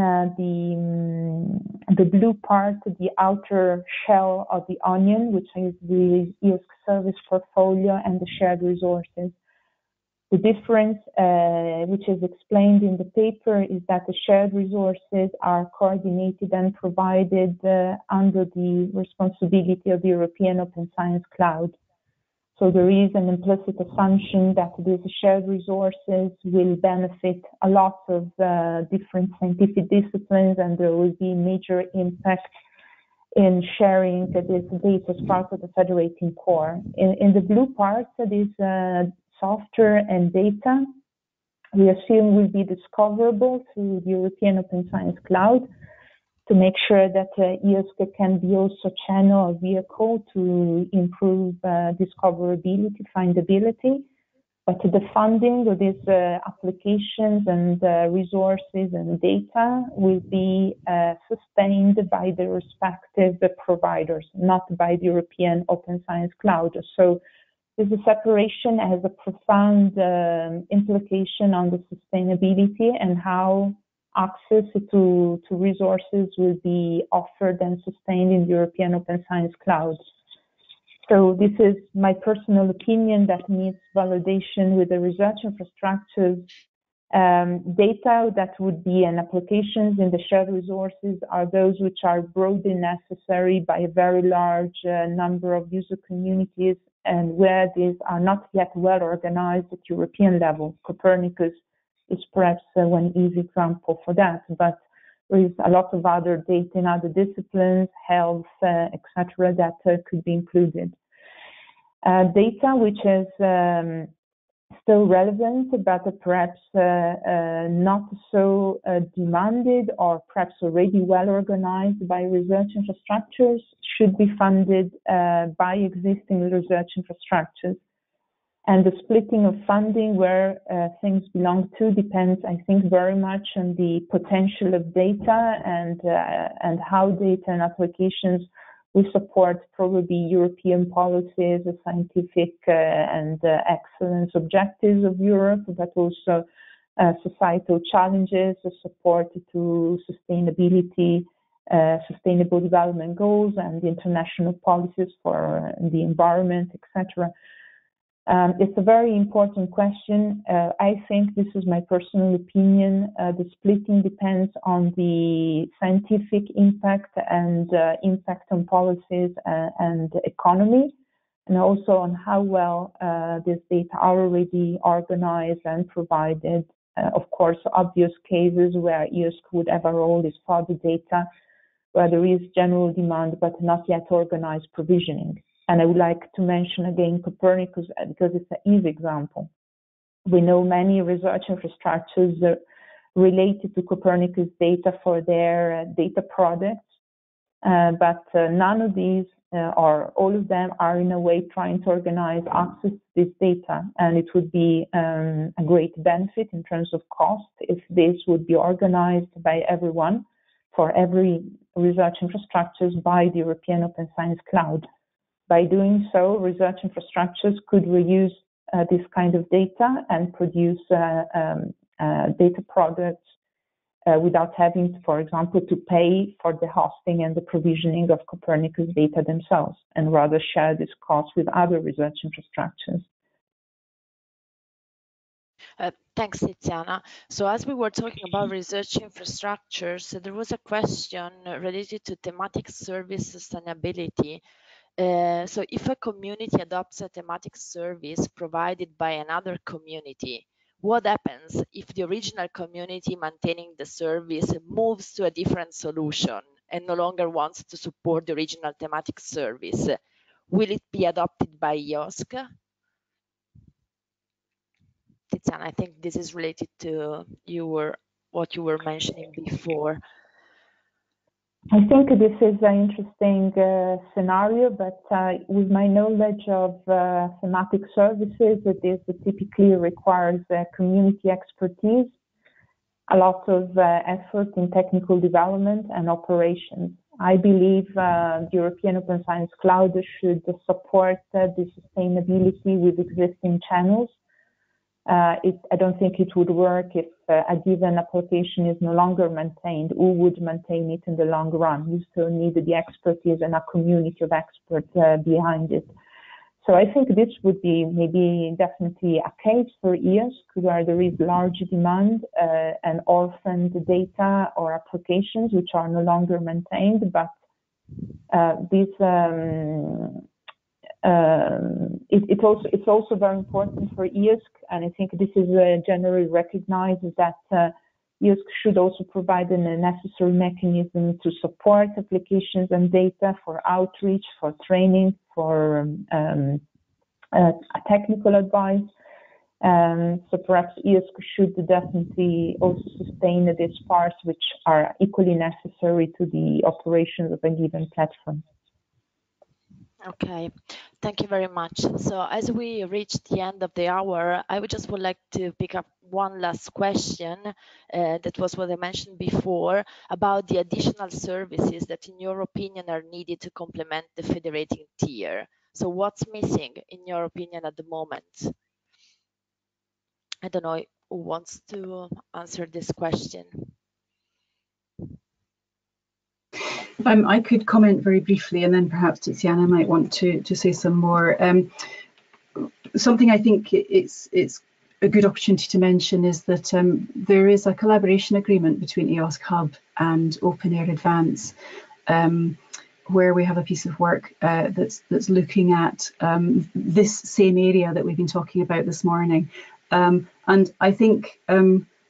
the blue part, the outer shell of the onion, which is the EOSC service portfolio, and the shared resources. The difference, which is explained in the paper, is that the shared resources are coordinated and provided under the responsibility of the European Open Science Cloud. So there is an implicit assumption that these shared resources will benefit a lot of different scientific disciplines, and there will be major impact in sharing this data as part of the federating core. In the blue part, this software and data, we assume will be discoverable through the European Open Science Cloud, to make sure that EOSC can be also a channel, a vehicle to improve discoverability, findability. But the funding of these applications and resources and data will be sustained by the respective providers, not by the European Open Science Cloud. So this separation has a profound implication on the sustainability and how access to resources will be offered and sustained in the European Open Science Cloud. So this is my personal opinion that needs validation with the research infrastructures. Data that would be in applications in the shared resources are those which are broadly necessary by a very large number of user communities, and where these are not yet well organized at European level. Copernicus is perhaps one easy example for that, but there is a lot of other data in other disciplines, health, etc., that could be included. Data which is still relevant, but perhaps not so demanded, or perhaps already well organized by research infrastructures, should be funded by existing research infrastructures. And the splitting of funding where things belong to depends, I think, very much on the potential of data and how data and applications will support probably European policies, the scientific and excellence objectives of Europe, but also societal challenges, the support to sustainability, sustainable development goals, and the international policies for the environment, etc. It's a very important question. I think, this is my personal opinion, the splitting depends on the scientific impact and impact on policies and economy, and also on how well these data are already organized and provided. Of course, obvious cases where EOSC would have a role is for the data where there is general demand but not yet organized provisioning. And I would like to mention again Copernicus because it's an easy example. We know many research infrastructures related to Copernicus data for their data products, but none of these or all of them are in a way trying to organize access to this data. And it would be a great benefit in terms of cost if this would be organized by everyone for every research infrastructures by the European Open Science Cloud. By doing so, research infrastructures could reuse this kind of data and produce data products without having, for example, to pay for the hosting and the provisioning of Copernicus data themselves, and rather share this cost with other research infrastructures. Thanks, Tiziana. So as we were talking about research infrastructures, there was a question related to thematic service sustainability. So if a community adopts a thematic service provided by another community, what happens if the original community maintaining the service moves to a different solution and no longer wants to support the original thematic service? Will it be adopted by EOSC? Tiziana, I think this is related to what you were mentioning before. I think this is an interesting scenario, but with my knowledge of thematic services, this typically requires community expertise, a lot of effort in technical development and operations. I believe the European Open Science Cloud should support the sustainability with existing channels. I don't think it would work if a given application is no longer maintained. Who would maintain it in the long run? You still need the expertise and a community of experts behind it. So I think this would be maybe definitely a case for EOSC where there is large demand and orphaned data or applications which are no longer maintained, but it's also very important for EOSC, and I think this is generally recognized that EOSC should also provide a necessary mechanism to support applications and data for outreach, for training, for technical advice. So perhaps EOSC should definitely also sustain these parts which are equally necessary to the operations of a given platform. Okay, thank you very much. So as we reach the end of the hour, I would like to pick up one last question. That was what I mentioned before about the additional services that, in your opinion, are needed to complement the federating tier. So what's missing, in your opinion, at the moment? I don't know who wants to answer this question. I could comment very briefly, and then perhaps Tiziana might want to say some more. Something I think it's a good opportunity to mention is that there is a collaboration agreement between EOSC-hub and Open Air Advance, where we have a piece of work that's looking at this same area that we've been talking about this morning. And I think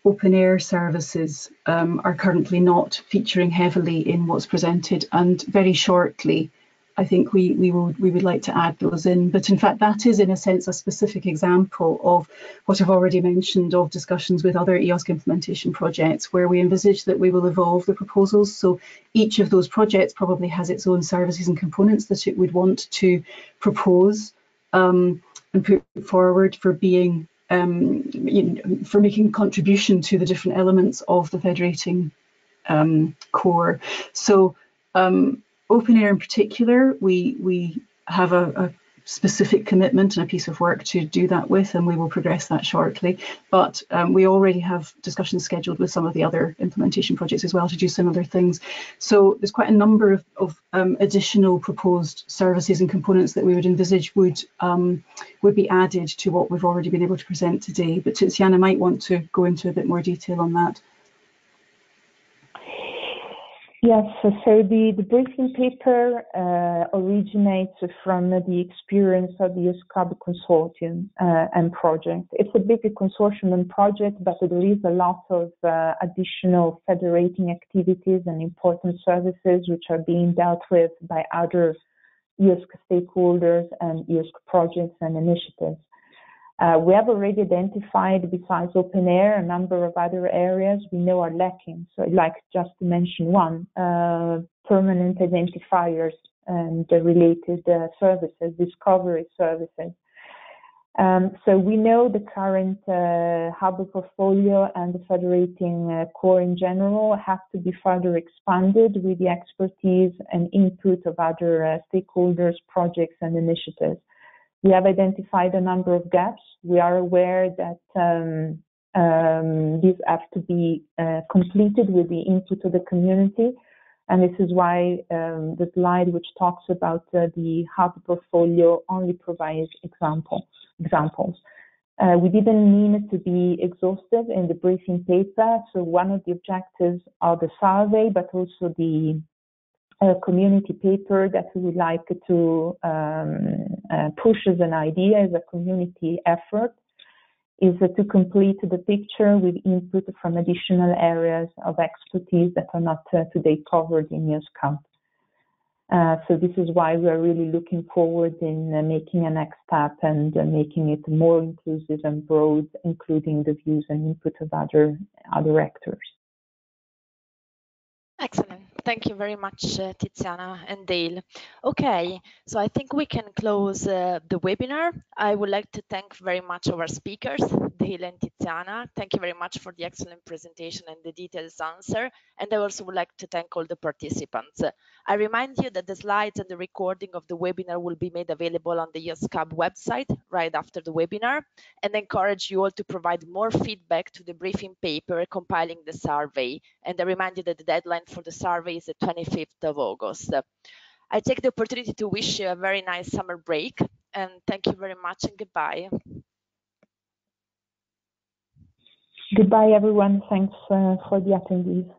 open air services are currently not featuring heavily in what's presented, and very shortly I think we would like to add those in. But in fact, that is in a sense a specific example of what I've already mentioned of discussions with other EOSC implementation projects, where we envisage that we will evolve the proposals. So each of those projects probably has its own services and components that it would want to propose and put forward for being for making contribution to the different elements of the federating core. So open air in particular, we have a specific commitment and a piece of work to do that with, and we will progress that shortly. But we already have discussions scheduled with some of the other implementation projects as well to do similar things. So there's quite a number of additional proposed services and components that we would envisage would be added to what we've already been able to present today. But Tiziana might want to go into a bit more detail on that. Yes, so the briefing paper originates from the experience of the EOSC consortium and project. It's a bigger consortium and project, but there is a lot of additional federating activities and important services which are being dealt with by other EOSC stakeholders and EOSC projects and initiatives. We have already identified, besides open air, a number of other areas we know are lacking. So I'd like just to mention one, permanent identifiers and the related services, discovery services. So we know the current hub portfolio and the federating core in general have to be further expanded with the expertise and input of other stakeholders, projects and initiatives. We have identified a number of gaps. We are aware that these have to be completed with the input of the community. And this is why the slide which talks about the hub portfolio only provides examples. We didn't mean it to be exhaustive in the briefing paper. So one of the objectives of the survey, but also the community paper that we would like to push as an idea, as a community effort, is to complete the picture with input from additional areas of expertise that are not today covered in EOSC. So this is why we are really looking forward in making a next step and making it more inclusive and broad, including the views and input of other actors. Excellent. Thank you very much, Tiziana and Dale. Okay, so I think we can close the webinar. I would like to thank very much our speakers, Dale and Tiziana. Thank you very much for the excellent presentation and the detailed answer. And I also would like to thank all the participants. I remind you that the slides and the recording of the webinar will be made available on the EOSC website right after the webinar, and encourage you all to provide more feedback to the briefing paper compiling the survey. And I remind you that the deadline for the survey is the 25th of August. I take the opportunity to wish you a very nice summer break, and thank you very much and goodbye. Goodbye, everyone. Thanks for the attendees.